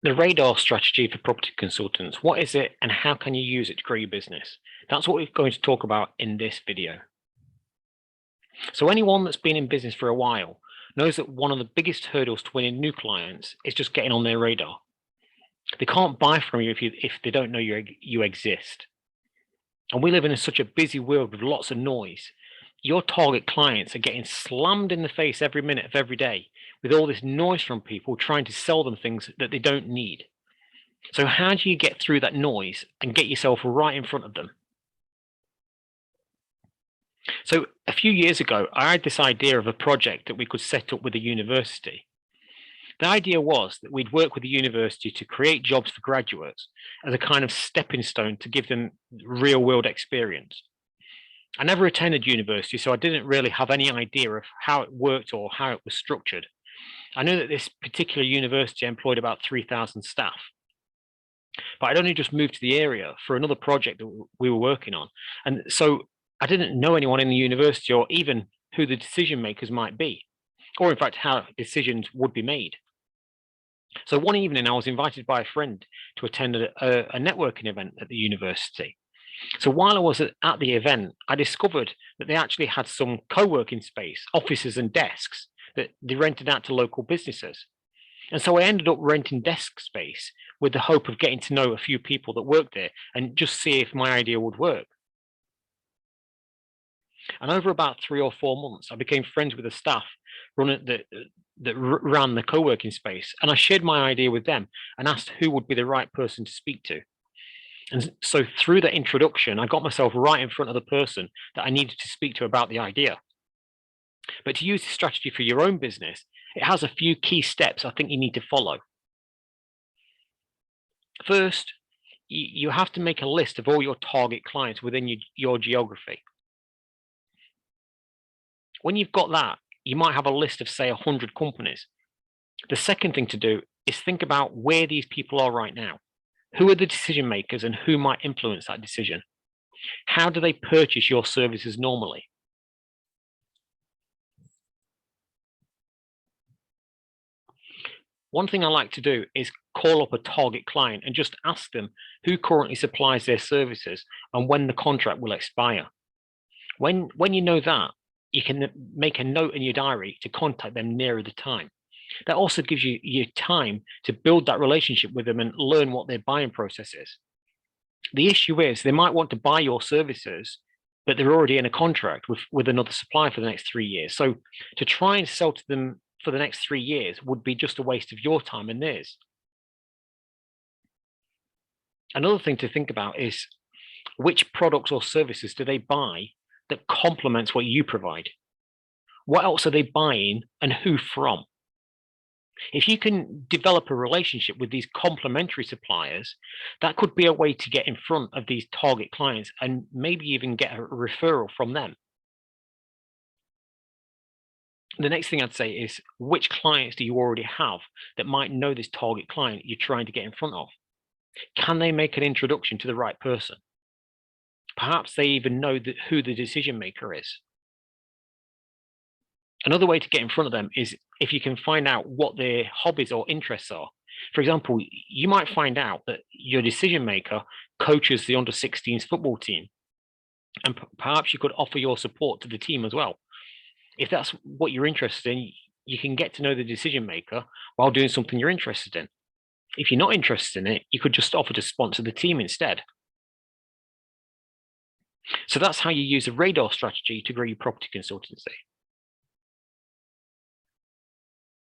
The radar strategy for property consultants. What is it and how can you use it to grow your business? That's what we're going to talk about in this video. So anyone that's been in business for a while knows that one of the biggest hurdles to winning new clients is just getting on their radar. They can't buy from you if they don't know you exist. And we live in such a busy world with lots of noise. Your target clients are getting slammed in the face every minute of every day with all this noise from people trying to sell them things that they don't need. So how do you get through that noise and get yourself right in front of them? So a few years ago, I had this idea of a project that we could set up with a university. The idea was that we'd work with the university to create jobs for graduates as a kind of stepping stone to give them real world experience. I never attended university, so I didn't really have any idea of how it worked or how it was structured. I knew that this particular university employed about 3,000 staff, but I'd only just moved to the area for another project that we were working on. And so I didn't know anyone in the university or even who the decision makers might be, or in fact, how decisions would be made. So one evening I was invited by a friend to attend a networking event at the university. So while I was at the event, I discovered that they actually had some co-working space, offices and desks that they rented out to local businesses. And so I ended up renting desk space with the hope of getting to know a few people that worked there and just see if my idea would work. And over about 3 or 4 months, I became friends with the staff that ran the co-working space. And I shared my idea with them and asked who would be the right person to speak to. And so through that introduction, I got myself right in front of the person that I needed to speak to about the idea. But to use this strategy for your own business, it has a few key steps I think you need to follow. First, you have to make a list of all your target clients within your geography. When you've got that, you might have a list of, say, 100 companies. The second thing to do is think about where these people are right now. Who are the decision makers and who might influence that decision? How do they purchase your services normally? One thing I like to do is call up a target client and just ask them who currently supplies their services and when the contract will expire. When you know that, you can make a note in your diary to contact them nearer the time. That also gives you time to build that relationship with them and learn what their buying process is. The issue is they might want to buy your services, but they're already in a contract with another supplier for the next 3 years. So to try and sell to them for the next 3 years would be just a waste of your time and theirs. Another thing to think about is which products or services do they buy that complements what you provide? What else are they buying and who from? If you can develop a relationship with these complementary suppliers, that could be a way to get in front of these target clients and maybe even get a referral from them. The next thing I'd say is which clients do you already have that might know this target client you're trying to get in front of? Can they make an introduction to the right person? Perhaps they even know who the decision maker is. Another way to get in front of them is if you can find out what their hobbies or interests are. For example, you might find out that your decision maker coaches the under-16s football team, and perhaps you could offer your support to the team as well. If that's what you're interested in, you can get to know the decision maker while doing something you're interested in. If you're not interested in it, you could just offer to sponsor the team instead. So that's how you use a radar strategy to grow your property consultancy.